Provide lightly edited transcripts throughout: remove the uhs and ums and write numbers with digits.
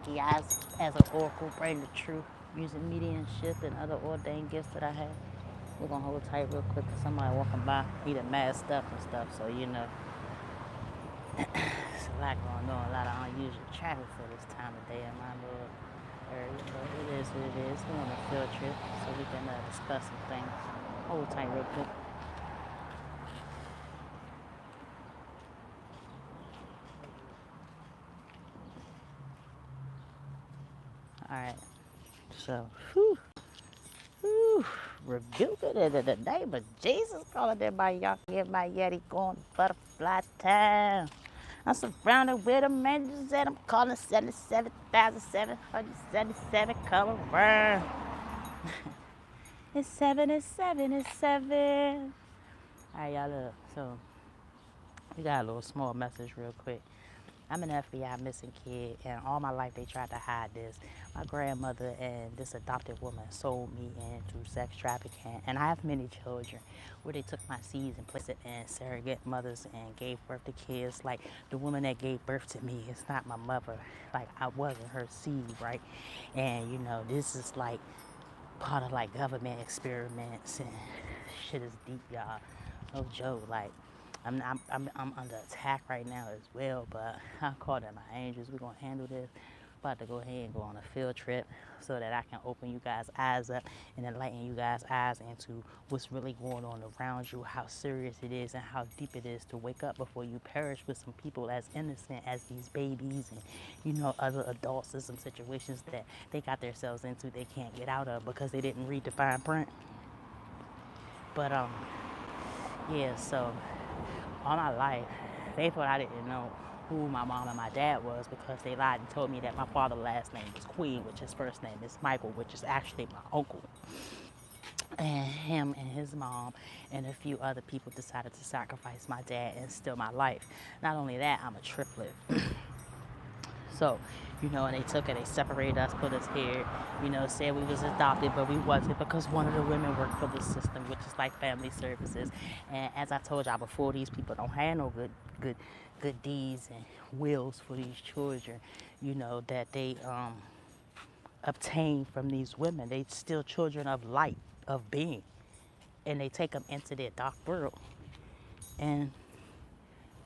Yankee as an oracle, bring the truth, using mediumship and other ordained gifts that I have. We're gonna hold tight real quick because somebody walking by, he done masked up and stuff, so you know, it's a lot going on, a lot of unusual traffic for this time of day in my little area, but it is what it is. We're on a field trip, so we can discuss some things. Hold tight real quick. All right, so, whew. Whew, rebuke it in the name of Jesus. Calling everybody, y'all can get my Yeti going butterfly town. I'm surrounded with them angels and I'm calling 77,777 come around. It's 7, it's 7, it's 7. All right, y'all look. So, we got a little small message real quick. I'm an FBI missing kid, and all my life they tried to hide this. My grandmother and this adopted woman sold me into sex trafficking, and I have many children where they took my seeds and placed it in surrogate mothers and gave birth to kids. Like the woman that gave birth to me is not my mother. Like I wasn't her seed, right? And you know, this is like part of like government experiments and shit is deep, y'all. No joke. Like I'm under attack right now as well, but I called in my angels. We're gonna handle this. About to go ahead and go on a field trip so that I can open you guys' eyes up and enlighten you guys' eyes into what's really going on around you, how serious it is, and how deep it is to wake up before you perish with some people as innocent as these babies and you know other adults in some situations that they got themselves into they can't get out of because they didn't read the fine print. But yeah, so all my life, they thought I didn't know who my mom and my dad was because they lied and told me that my father's last name was Queen, which his first name is Michael, which is actually my uncle. And him and his mom and a few other people decided to sacrifice my dad and steal my life. Not only that, I'm a triplet. So, you know, and they took it, they separated us, put us here, you know, said we was adopted, but we wasn't because one of the women worked for the system, which is like family services. And as I told y'all before, these people don't have no good deeds and wills for these children, you know, that they obtain from these women. They still children of light, of being, and they take them into their dark world. And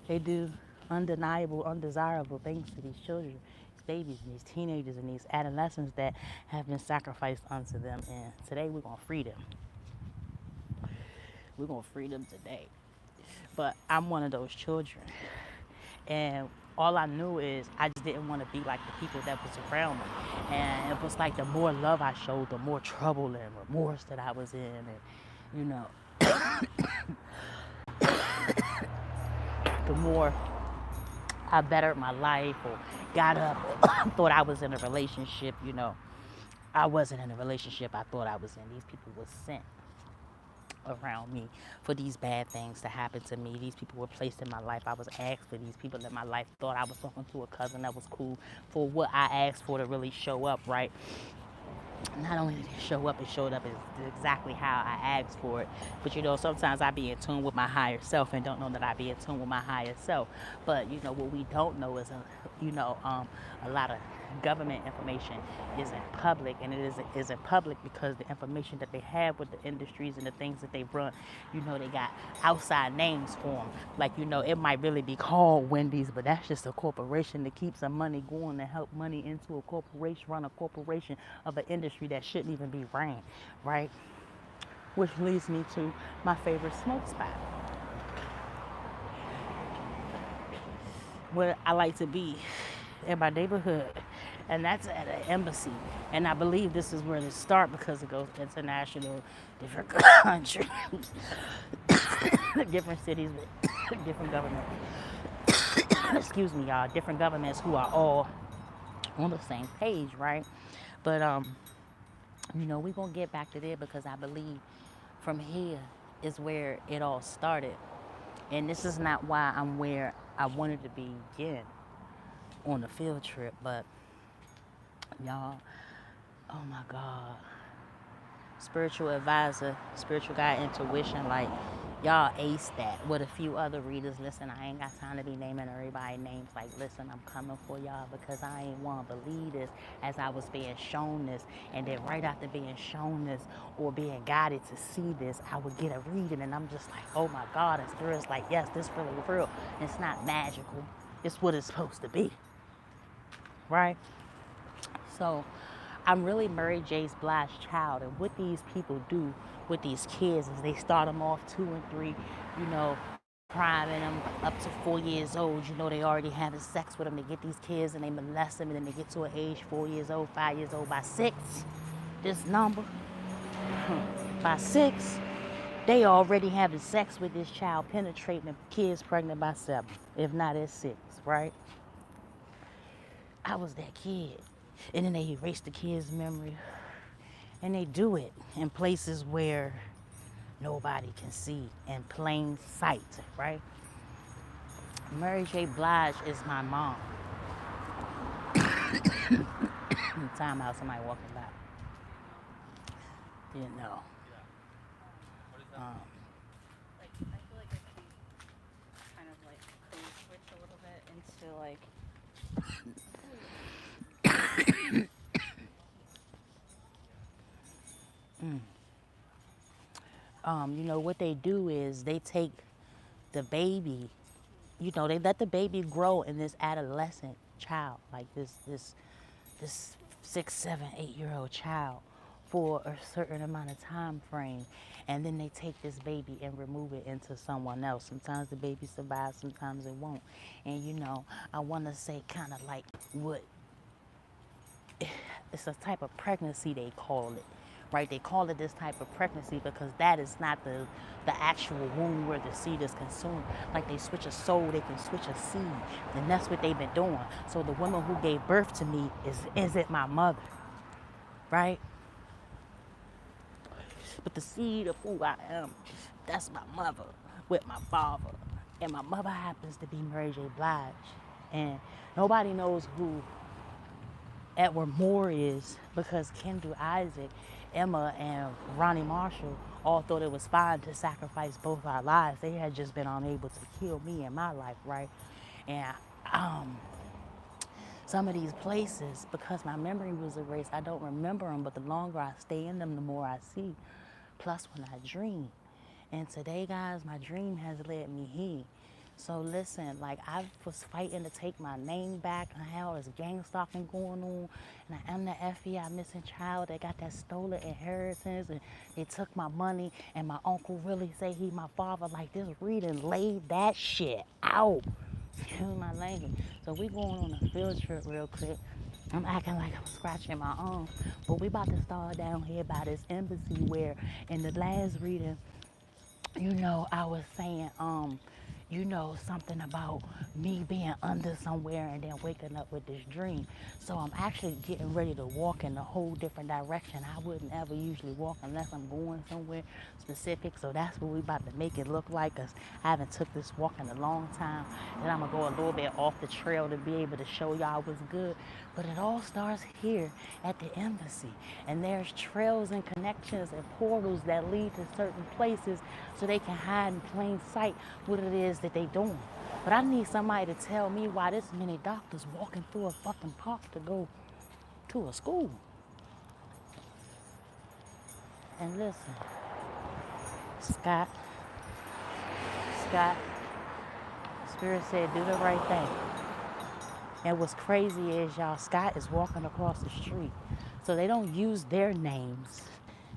they do undeniable, undesirable things to these children, these babies, and these teenagers, and these adolescents that have been sacrificed unto them. And today we're going to free them. We're going to free them today. But I'm one of those children. And all I knew is I just didn't want to be like the people that was around me. And it was like the more love I showed, the more trouble and remorse that I was in. And, you know, the more I bettered my life or got up or thought I was in a relationship, you know. I wasn't in a relationship I thought I was in. These people were sent around me for these bad things to happen to me. These people were placed in my life. I was asked for these people in my life. Thought I was talking to a cousin that was cool for what I asked for to really show up, right? Not only did it show up, it showed up exactly how I asked for it. But you know, sometimes I be in tune with my higher self and don't know that I be in tune with my higher self. But you know, what we don't know is, a lot of government information isn't public, and it isn't public because the information that they have with the industries and the things that they run, you know, they got outside names for them. Like, you know, it might really be called Wendy's, but that's just a corporation to keep some money going, to help money into a corporation, run a corporation of an industry that shouldn't even be ran, right? Which leads me to my favorite smoke spot, where I like to be in my neighborhood, and that's at an embassy. And I believe this is where it starts because it goes international, different countries, different cities with different governments. Excuse me, y'all. Different governments who are all on the same page, right? But you know, we're gonna get back to there because I believe from here is where it all started. And this is not why I'm where I wanted to be again on the field trip, but y'all, oh my God. Spiritual advisor, spiritual guide, intuition, like Y'all aced that with a few other readers. Listen, I ain't got time to be naming everybody names. Like, listen, I'm coming for y'all because I ain't want to believe this as I was being shown this. And then right after being shown this or being guided to see this, I would get a reading and I'm just like, oh my God. And Spirit's like, yes, this really real. It's not magical. It's what it's supposed to be, right? So I'm really Mary J. Blige's child. And what these people do with these kids is they start them off 2 and 3, you know, priming them up to 4 years old. You know, they already having sex with them. They get these kids and they molest them and then they get to an age 4 years old, 5 years old. By 6, this number, by 6, they already having sex with this child, penetrating the kids pregnant by 7, if not at 6, right? I was that kid. And then they erase the kid's memory. And they do it in places where nobody can see, in plain sight, right? Mary J. Blige is my mom. Time out, somebody walking by. You know. Like, I feel like I should be kind of like code switch a little bit into like. You know, what they do is they take the baby, you know, they let the baby grow in this adolescent child, like this 6, 7, 8-year-old child for a certain amount of time frame. And then they take this baby and remove it into someone else. Sometimes the baby survives, sometimes it won't. And you know, I want to say kind of like what, it's a type of pregnancy they call it, right? They call it this type of pregnancy because that is not the actual womb where the seed is consumed. Like they switch a soul, they can switch a seed, and that's what they've been doing. So the woman who gave birth to me isn't my mother, right? But the seed of who I am, that's my mother with my father. And my mother happens to be Mary J. Blige. And nobody knows who Edward Moore is because Kendall Isaac, Emma, and Ronnie Marshall all thought it was fine to sacrifice both our lives. They had just been unable to kill me in my life, right? And some of these places, because my memory was erased, I don't remember them, but the longer I stay in them, the more I see. Plus when I dream. And today, guys, my dream has led me here. So listen, like I was fighting to take my name back and how there's gang stalking going on. And I am the FBI missing child that got that stolen inheritance and they took my money and my uncle really say he my father. Like this reading laid that shit out. Excuse my language. So we going on a field trip real quick. I'm acting like I'm scratching my arm. But we about to start down here by this embassy where in the last reading, you know, I was saying, you know, something about me being under somewhere and then waking up with this dream. So I'm actually getting ready to walk in a whole different direction. I wouldn't ever usually walk unless I'm going somewhere specific. So that's what we about to make it look like, because I haven't took this walk in a long time. And I'm gonna go a little bit off the trail to be able to show y'all what's good. But it all starts here at the embassy. And there's trails and connections and portals that lead to certain places so they can hide in plain sight what it is that they doing. But I need somebody to tell me why this many doctors walking through a fucking park to go to a school. And listen, Scott, Spirit said do the right thing. And what's crazy is y'all, Scott is walking across the street. So they don't use their names.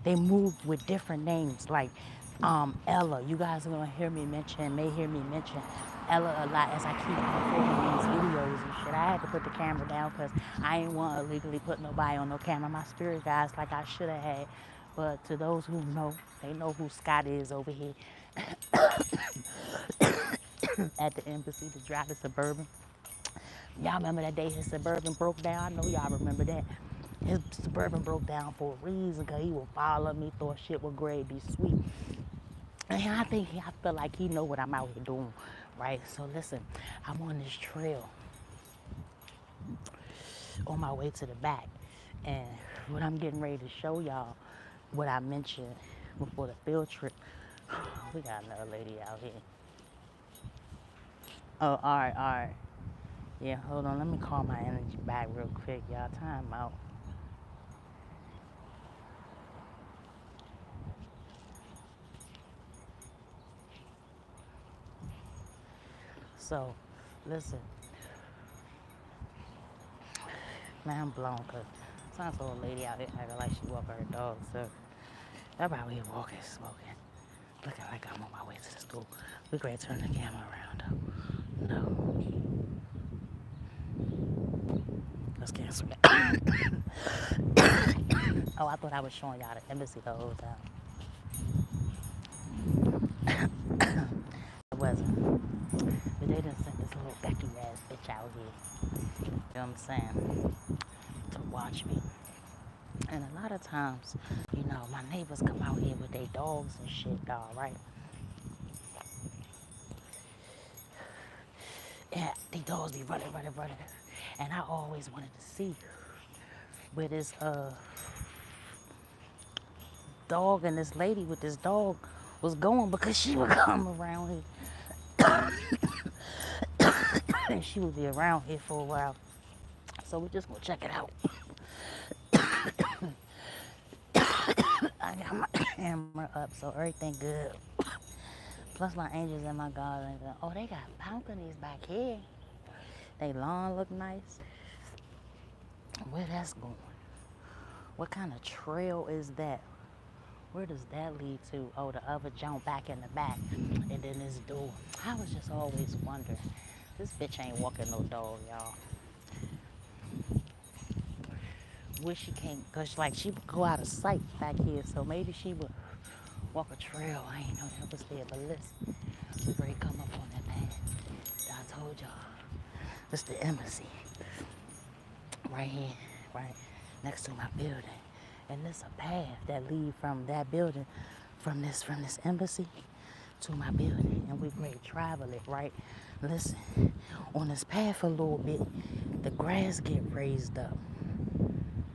They move with different names. Like Ella, you guys are gonna may hear me mention Ella a lot as I keep recording these videos and shit. I had to put the camera down because I ain't want to illegally put nobody on no camera. My spirit guys like I should have had. But to those who know, they know who Scott is over here at the embassy to drive the Suburban. Y'all remember that day his Suburban broke down? I know y'all remember that. His Suburban broke down for a reason, because he would follow me, thought shit would great, be sweet. And I feel like he know what I'm out here doing, right? So listen, I'm on this trail on my way to the back. And what I'm getting ready to show y'all, what I mentioned before the field trip, We got another lady out here. Oh, alright, alright. Yeah, hold on. Let me call my energy back real quick, y'all. Time out. So, listen. Man, I'm blown because some old lady out here acting like she walking her dog. So, I'm out here walking, smoking. Looking like I'm on my way to the school. We going to turn the camera around, though. No. Let's cancel that. Oh, I thought I was showing y'all the embassy the whole time. It wasn't. But they done sent this little Becky ass bitch out here. You know what I'm saying? To watch me. And a lot of times, you know, my neighbors come out here with their dogs and shit, dog, right? Yeah, these dogs be running. And I always wanted to see where this dog and this lady with this dog was going because she would come around here. And she would be around here for a while. So we just gonna check it out. I got my camera up, so everything good. Plus my angels and my garden. Oh, they got balconies back here. They lawn look nice. Where that's going? What kind of trail is that? Where does that lead to? Oh, the other jump back in the back. And then this door. I was just always wondering. This bitch ain't walking no dog, y'all. Wish she can't, cause like she would go out of sight back here. So maybe she would walk a trail. I ain't know that was there, but listen. We ready to come up on that path. I told y'all. This the embassy. Right here, right next to my building. And there's a path that lead from that building, from this embassy to my building. And we're going to travel it, right? Listen, on this path a little bit, the grass get raised up.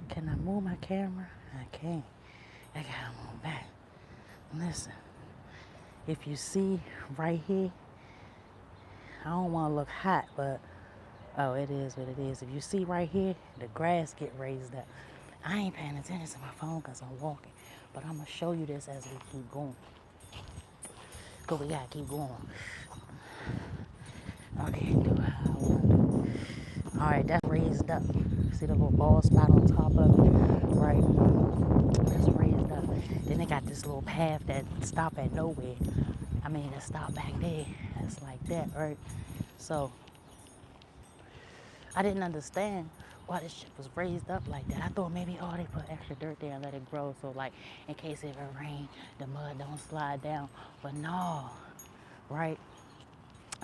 Can I move my camera? I can't. I gotta move back. Listen, if you see right here, I don't want to look hot, but oh, it is what it is. If you see right here, the grass get raised up. I ain't paying attention to my phone because I'm walking, but I'm going to show you this as we keep going. Because we got to keep going. Okay, do what I want to do. All right, that's raised up. See the little bald spot on top of it? Right. That's raised up. Then they got this little path that stop at nowhere. I mean, that stop back there. That's like that, right? So, I didn't understand why this shit was raised up like that. I thought maybe, oh, they put extra dirt there and let it grow. So, like, in case if it rain, the mud don't slide down. But no, right?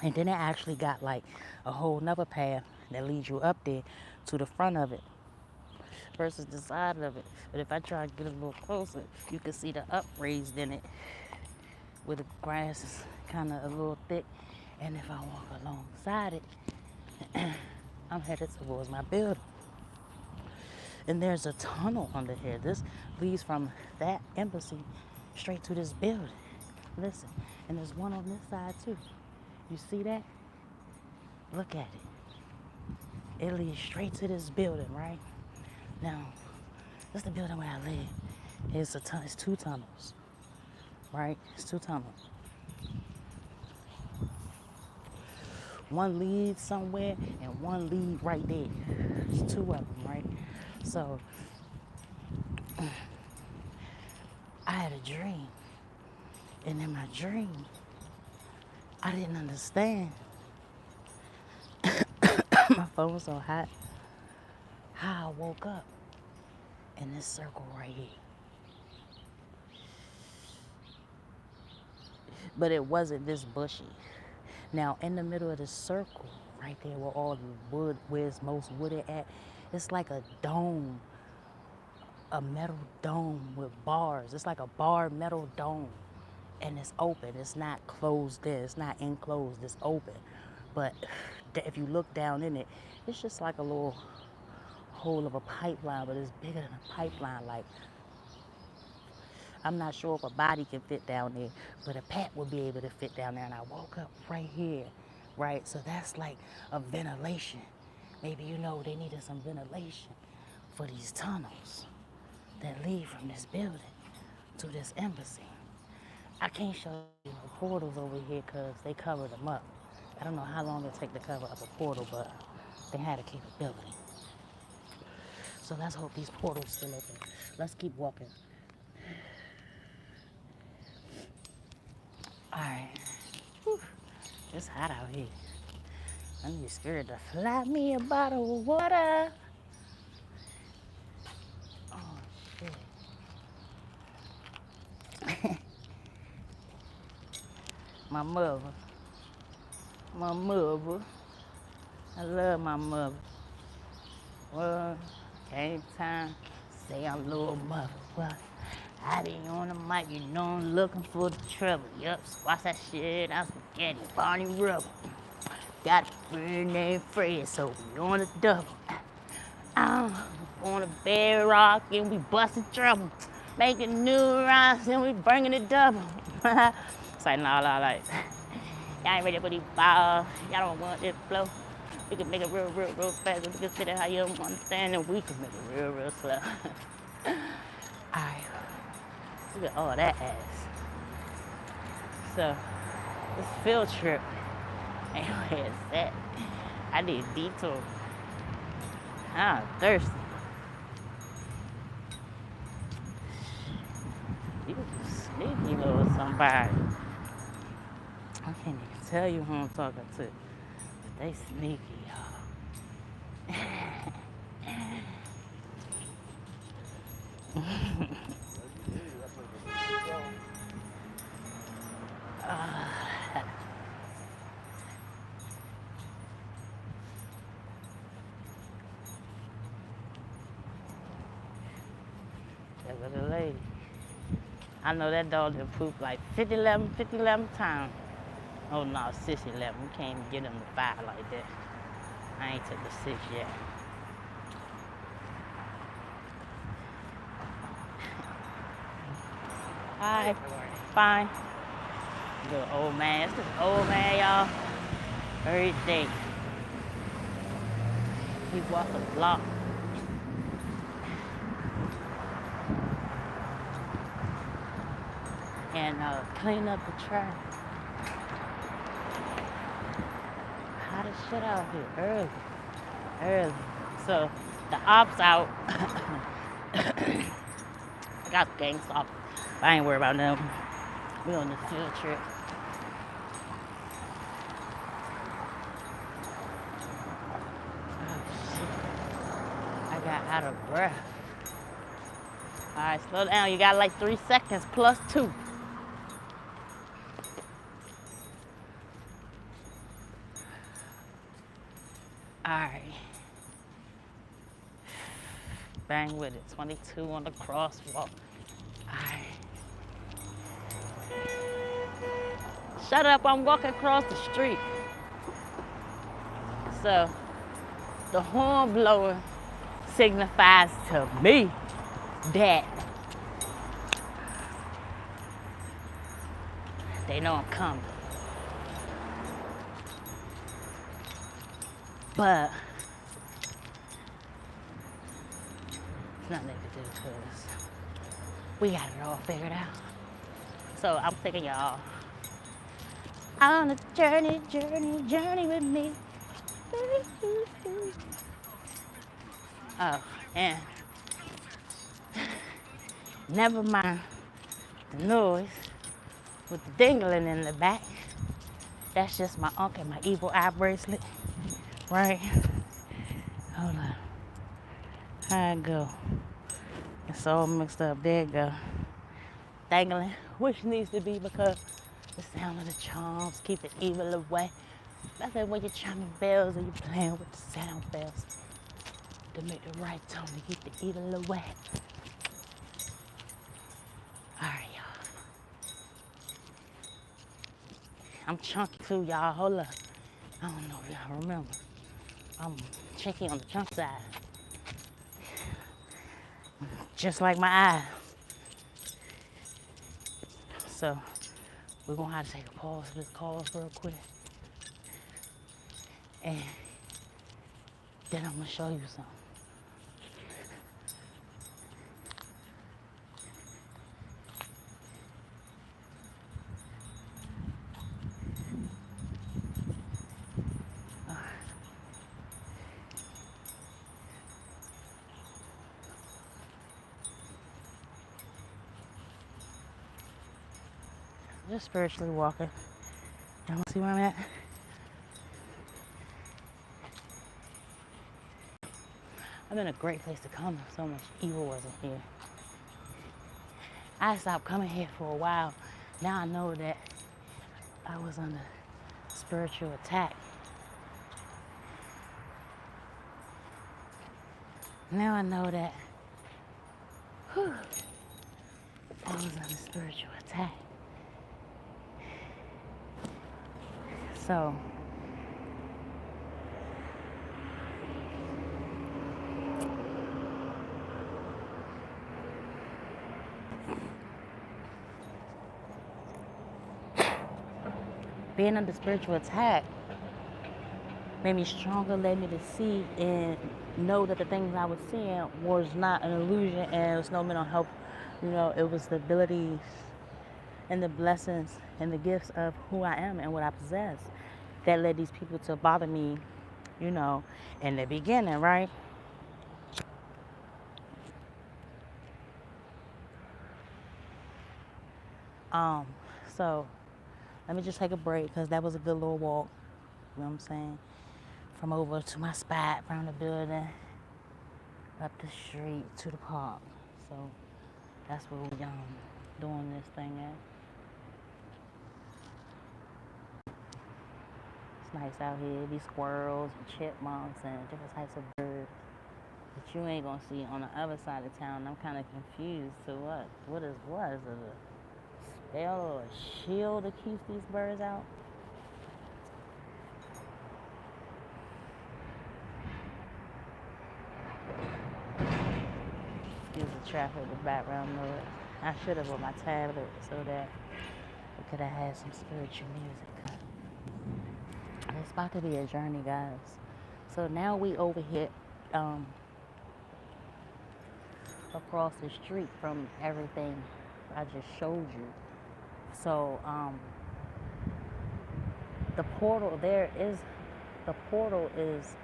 And then it actually got, like, a whole nother path that leads you up there to the front of it versus the side of it. But if I try to get a little closer, you can see the upraised in it where the grass is kind of a little thick. And if I walk alongside it, I'm headed towards my building. And there's a tunnel under here. This leads from that embassy straight to this building. Listen, and there's one on this side too. You see that? Look at it. It leads straight to this building, right? Now, this is the building where I live. It's two tunnels, right? It's two tunnels. One leads somewhere and one lead right there. There's two of them, right? So, I had a dream. And in my dream, I didn't understand. My phone was so hot. How I woke up in this circle right here. But it wasn't this bushy. Now, in the middle of the circle, right there where all the wood, where it's most wooded at, it's like a dome, a metal dome with bars. It's like a bar metal dome. And it's open. It's not closed in. It's not enclosed. It's open. But if you look down in it, it's just like a little hole of a pipeline, but it's bigger than a pipeline. Like, I'm not sure if a body can fit down there, but a pet would be able to fit down there. And I woke up right here, right? So that's like a ventilation. Maybe you know they needed some ventilation for these tunnels that lead from this building to this embassy. I can't show you no portals over here because they covered them up. I don't know how long it take to cover up a portal, but they had a capability. So let's hope these portals still open. Let's keep walking. All right. Whew. It's hot out here. I need Spirit to fly me a bottle of water. Oh, shit. My mother. My mother. I love my mother. Well, came time, say I'm little mother. Well, I be on the mic, you know I'm looking for the trouble. Yup, squash that shit out spaghetti, Barney Rubble. Got a friend named Fred, so we on the double. I'm on a bedrock and we busting trouble. Making new rhymes and we bringing it double. It's like, nah, like, y'all ain't ready for these balls. Y'all don't want this flow. We can make it real fast. We can sit there how you don't understand, and we can make it real slow. Alright, look at all that ass. So, this field trip ain't where it's at. I need a detour. I'm thirsty. You sneaky little somebody. I can't even tell you who I'm talking to. But they sneaky, y'all. Look at the lady. I know that dog done pooped like 50, 11 times. Oh no, 6, 11. We can't even get him to 5 like that. I ain't took the 6 yet. Hi. Fine. Good old man. It's this old man, y'all. Every day. He walk a block. And clean up the trash. Hot as shit out here, early. So the ops out. I got the gang stop. I ain't worried about them. We on this field trip. Oh shit. I got out of breath. All right, slow down. You got like 3 seconds plus 2. Alright. Bang with it. 22 on the crosswalk. Alright. Shut up, I'm walking across the street. So, the horn blowing signifies to me that they know I'm coming. But it's nothing they can do because we got it all figured out. So I'm taking y'all on a journey with me. Oh, and never mind the noise with the dingling in the back. That's just my uncle, my evil eye bracelet. Right? Hold on. How it go? It's all mixed up. There it go. Dangling, which needs to be because the sound of the charms keep the evil away. That's like when you're chiming bells and you're playing with the sound bells to make the right tone to keep the evil away. Alright, y'all. I'm chunky too, y'all. Hold up. I don't know if y'all remember. I'm chunky on the chunk side. Just like my eye. So we're gonna have to take a pause for this call real quick. And then I'm gonna show you something. Just spiritually walking. You wanna see where I'm at? I'm in a great place to come if so much evil wasn't here. I stopped coming here for a while. Now I know that I was under spiritual attack. Now I know that I was under spiritual attack. So being under spiritual attack made me stronger, led me to see and know that the things I was seeing was not an illusion and it was no mental health. You know, it was the abilities and the blessings and the gifts of who I am and what I possess that led these people to bother me, you know, in the beginning, right? So let me just take a break because that was a good little walk, you know what I'm saying? From over to my spot, from the building, up the street to the park. So that's where we doing this thing at. It's nice out here. These squirrels and chipmunks and different types of birds that you ain't gonna see on the other side of town. I'm kind of confused. So what? What is it a spell or a shield that keeps these birds out? Excuse the traffic, the background noise. I should have with my tablet so that we could have had some spiritual music. It's about to be a journey, guys. So now we over here across the street from everything I just showed you. So the portal is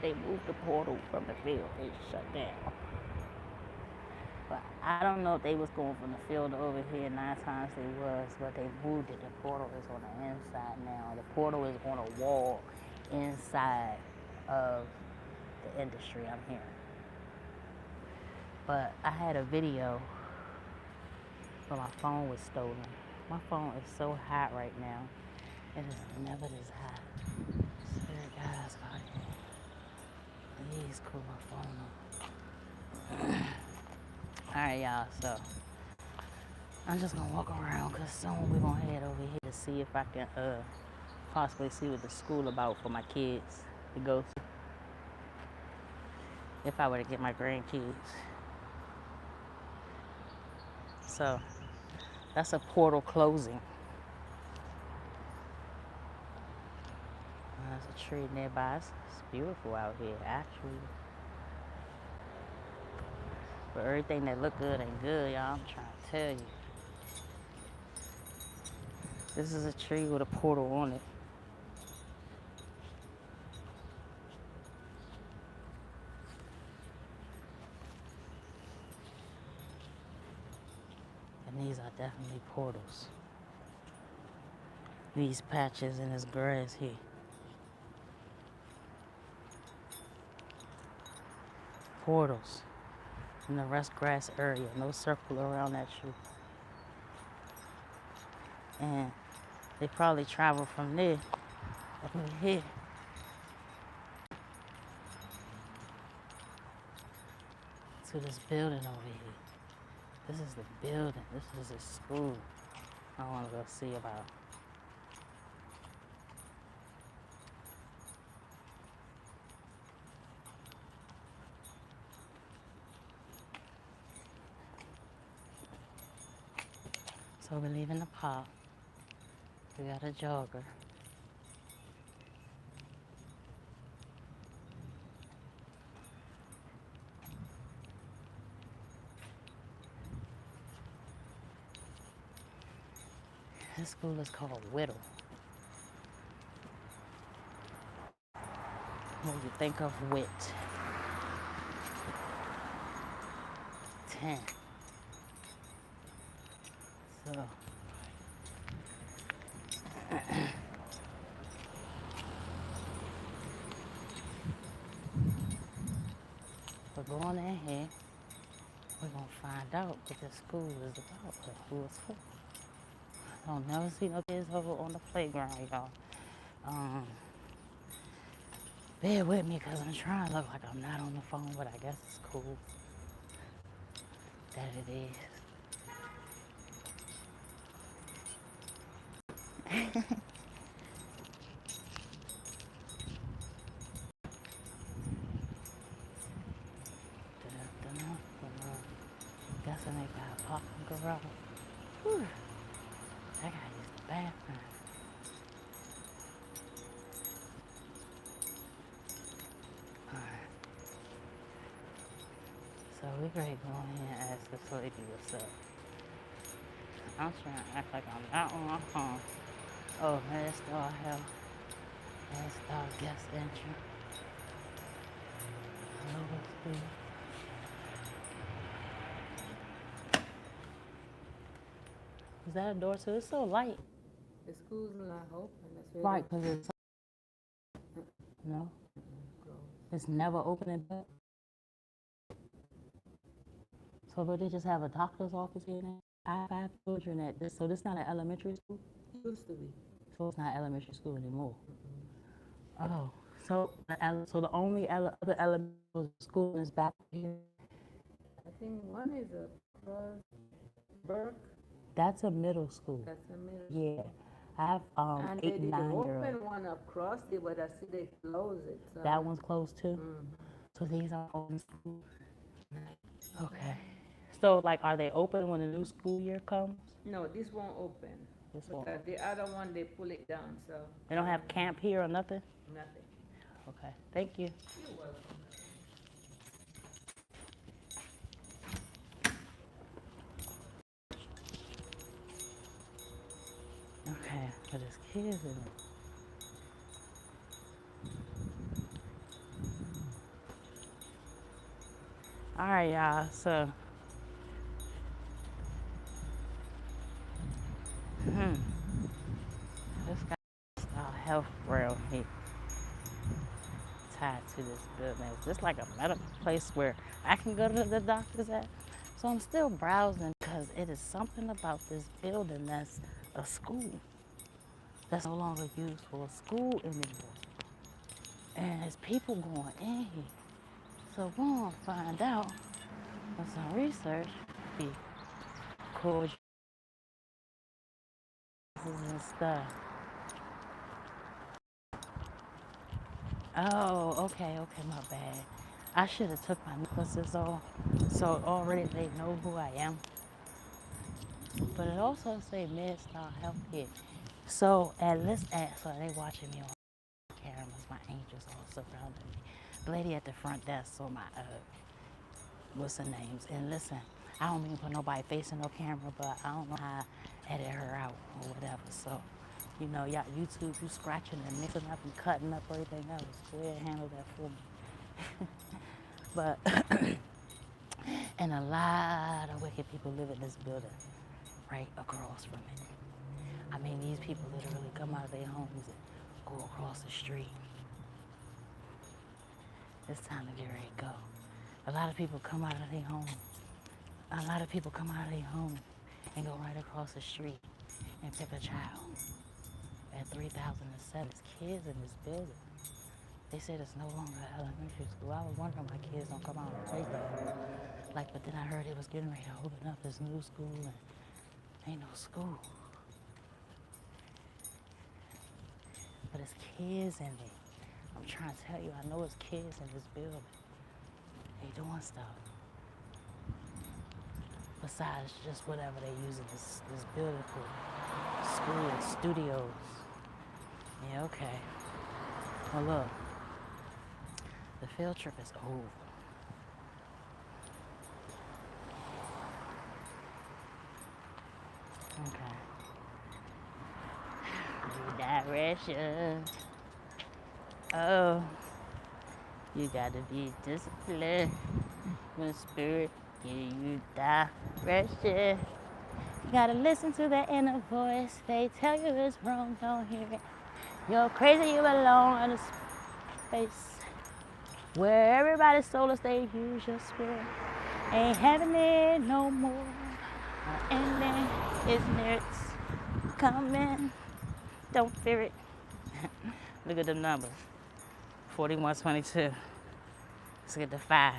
they moved the portal from the field. It shut down. But I don't know if they was going from the field over here. 9 times they was, but they moved it. The portal is on the inside now. The portal is on a wall inside of the industry I'm hearing. But I had a video, but my phone was stolen. My phone is so hot right now. It is never this hot. Spirit guys, God. Please cool my phone up. Alright, y'all, so I'm just gonna walk around because soon we're gonna head over here to see if I can possibly see what the school about for my kids to go to. If I were to get my grandkids. So that's a portal closing. There's a tree nearby. It's beautiful out here, actually. But everything that look good ain't good, y'all. I'm trying to tell you. This is a tree with a portal on it. And these are definitely portals. These patches and this grass here. Portals. In the rest grass area. No circle around that tree. And they probably travel from there up over here. To this building over here. This is the building. This is a school I want to go see about. So we're leaving the park. We got a jogger. This school is called Whittle. When you think of wit, 10. So, we're going in here. We're going to find out what this school is about or who it's for. I don't never see no kids over on the playground, y'all. Bear with me because I'm trying to look like I'm not on the phone, but I guess it's cool that it is. Guessing they got a parking garage. Whew. I gotta use the bathroom. Alright. So we ready to go in here and ask this lady what's up. I'm trying to act like I'm not on my phone. Oh, let's start hell. Let's start guest entry. Hello, please. Is that a door too? It's so light. The school's not open. That's where Right, because it's... No? It's never open and back? So but they just have a doctor's office here now? I have children at this, so this not an elementary school? it used to be. So it's not elementary school anymore? Oh, so the only other elementary school is back here? I think one is across Burke. That's a middle school. That's a middle. Yeah. I have And they 8 and did 9-year-olds. open one across there, but I see they close it. So. That one's closed too? Mhm. So these are open schools? Okay. So like, are they open when the new school year comes? No, this won't open. This won't. Because the other one, they pull it down, so They don't have camp here or nothing? nothing. Okay, thank you. You're welcome. Okay, but there's kids in it. All right, y'all, so. This got health around here tied to this building. Is this like a medical place where I can go to the doctors at? So I'm still browsing because it is something about this building that's a school that's no longer used for a school anymore. And there's people going in here. So we're gonna find out with some research. Be cool and stuff. Oh, okay, my bad. I should have took my necklaces off, so already they know who I am. But it also say MedStar Healthcare. So so they watching me on cameras. My angels all surrounding me. The lady at the front desk saw my what's her names? And listen, I don't mean to put nobody facing no camera, but I don't know how I edit her out or whatever. So, you know, y'all YouTube, you scratching and mixing up and cutting up everything else. Go ahead and handle that for me. But, and a lot of wicked people live in this building right across from it. I mean, these people literally come out of their homes and go across the street. It's time to get ready to go. A lot of people come out of their home. A lot of people come out of their home and go right across the street and pick a child. At 3007, there's kids in this building. They said it's no longer elementary school. I was wondering why kids don't come out and play though. Like, but then I heard it was getting ready to open up this new school and ain't no school. But it's kids in it. I'm trying to tell you, I know it's kids in this building. They doing stuff. But besides just whatever they use in this building for school and studios. Yeah, okay. Well, look, the field trip is over. Okay. Redirection. Oh, you gotta be disciplined when spirit give you direction. You gotta listen to the inner voice. They tell you it's wrong, don't hear it. You're crazy, you belong in a space where everybody's soulless, they use your spirit. Ain't having it no more. Ending is near, it's coming. Don't fear it. Look at the numbers. 4122. Let's get the 5.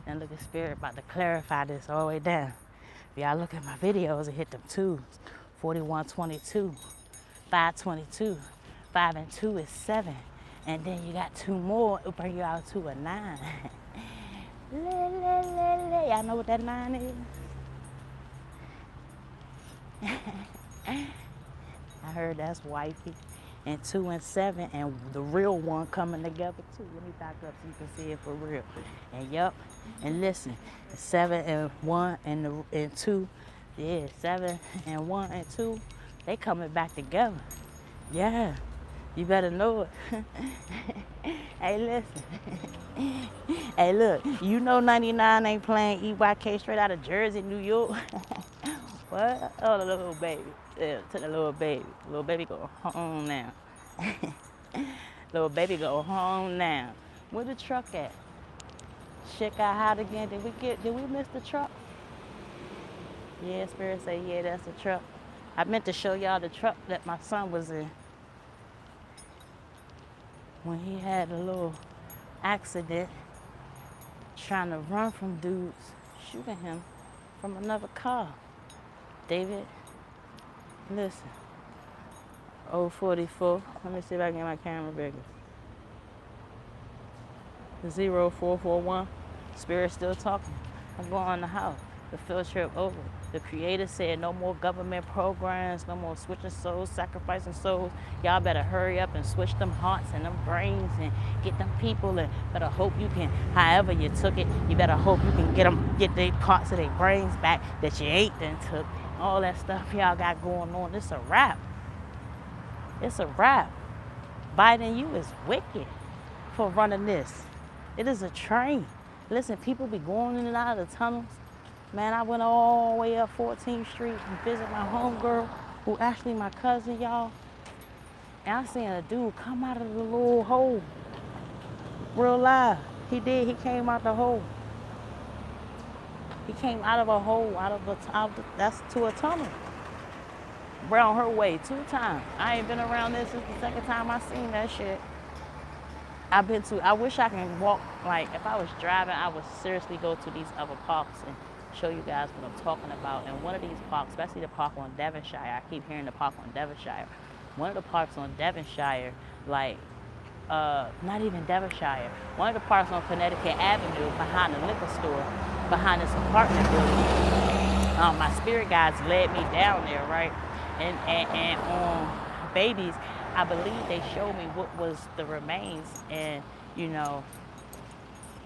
And look at spirit about to clarify this all the way down. If y'all look at my videos and hit them 2s. 4122, 522. 5 and 2 is 7. And then you got 2 more, it'll bring you out to a 9. Y'all know what that 9 is? I heard that's wifey. And 2 and 7 and the real one coming together too. Let me back up so you can see it for real. And yup, and listen, 7 and 1 and 2, yeah, 7 and 1 and 2, they coming back together. Yeah, you better know it. Hey, listen. Hey, look, you know 99 ain't playing EYK straight out of Jersey, New York. What? Oh, the little baby. Yeah, to the little baby. Little baby go home now. Little baby go home now. Where the truck at? Shit got hot again. Did we miss the truck? Yeah, Spirit say, yeah, that's the truck. I meant to show y'all the truck that my son was in when he had a little accident trying to run from dudes shooting him from another car. David, listen. 044. Let me see if I can get my camera bigger. 0441. Spirit still talking. I'm going in the house. The field trip over. The Creator said no more government programs, no more switching souls, sacrificing souls. Y'all better hurry up and switch them hearts and them brains and get them people, and better hope you can, however you took it, you better hope you can get their parts of their brains back that you ain't then took. All that stuff y'all got going on. It's a wrap. It's a wrap. Biden, you is wicked for running this. It is a train. Listen, people be going in and out of the tunnels. Man, I went all the way up 14th Street and visit my homegirl, who actually my cousin, y'all. And I seen a dude come out of the little hole. Real live. He did. He came out the hole. He came out of a hole, that's to a tunnel. Brown her way 2 times. I ain't been around this since the second time I seen that shit. I wish I can walk, like if I was driving, I would seriously go to these other parks and show you guys what I'm talking about. And one of these parks, especially the park on Devonshire, I keep hearing the park on Devonshire. One of the parks on Devonshire, like, not even Devonshire, one of the parks on Connecticut Avenue behind the liquor store, behind this apartment building. My spirit guides led me down there, right? And on Babies, I believe they showed me what was the remains and,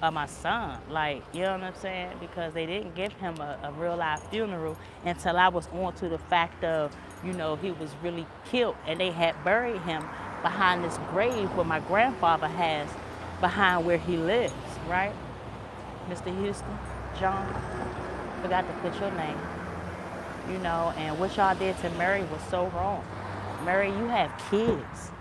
of my son. Like, you know what I'm saying? Because they didn't give him a real life funeral until I was on to the fact of, he was really killed, and they had buried him behind this grave where my grandfather has behind where he lives, right? Mr. Houston, John, forgot to put your name. And what y'all did to Mary was so wrong. Mary, you have kids.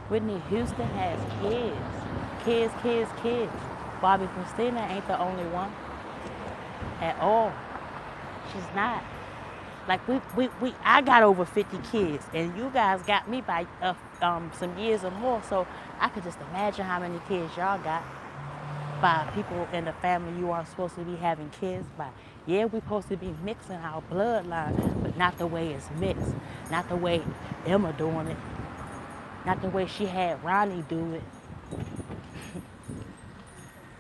Whitney Houston has kids. Kids. Bobby Christina ain't the only one at all. She's not. Like I got over 50 kids, and you guys got me by some years or more. So I could just imagine how many kids y'all got by people in the family you aren't supposed to be having kids by. Yeah, we're supposed to be mixing our bloodline, but not the way it's mixed. Not the way Emma doing it. Not the way she had Ronnie do it.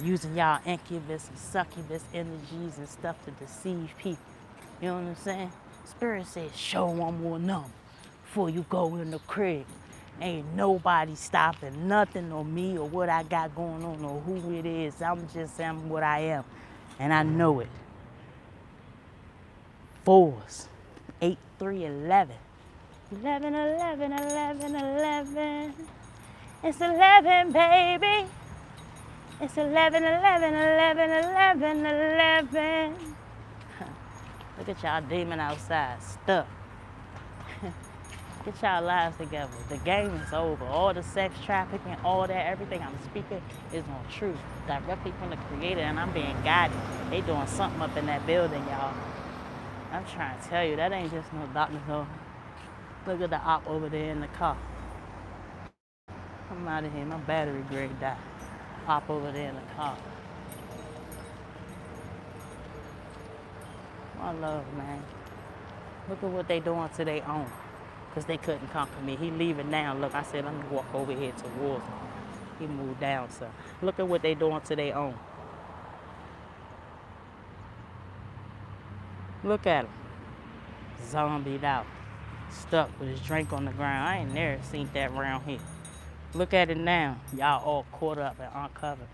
Using y'all incubus and succubus energies and stuff to deceive people. You know what I'm saying? Spirit says, show one more number before you go in the crib. Ain't nobody stopping nothing or me or what I got going on or who it is. I'm what I am. And I know it. 4s, 8, 3, 11. 11, 11, 11, 11. It's 11, baby. It's 11, 11, 11, 11, 11. Look at y'all demon outside, stuck. Get y'all lives together. The game is over. All the sex trafficking, all that, everything I'm speaking is on truth. Directly from the creator, and I'm being guided. They doing something up in that building, y'all. I'm trying to tell you, that ain't just no doctor's no. Look at the op over there in the car. I'm out of here. My battery grade died. Op over there in the car. My love, man. Look at what they doing to their own. Because they couldn't conquer me. He leaving now. Look, I said, let me walk over here towards him. He moved down, so. Look at what they doing to their own. Look at him. Zombied out. Stuck with his drink on the ground. I ain't never seen that around here. Look at it now. Y'all all caught up and uncovered.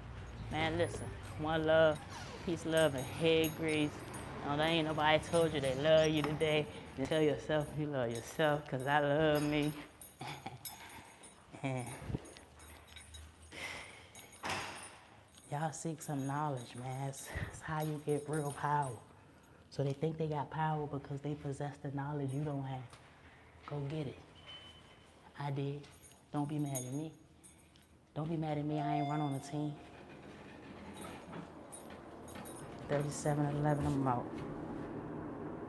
Man, listen. One love, peace, love, and head grease. No, there ain't nobody told you they love you today. You tell yourself you love yourself, because I love me. And y'all seek some knowledge, man. It's how you get real power. So they think they got power because they possess the knowledge you don't have. Go get it. I did. Don't be mad at me. Don't be mad at me. I ain't run on the team. 37-11, I'm out.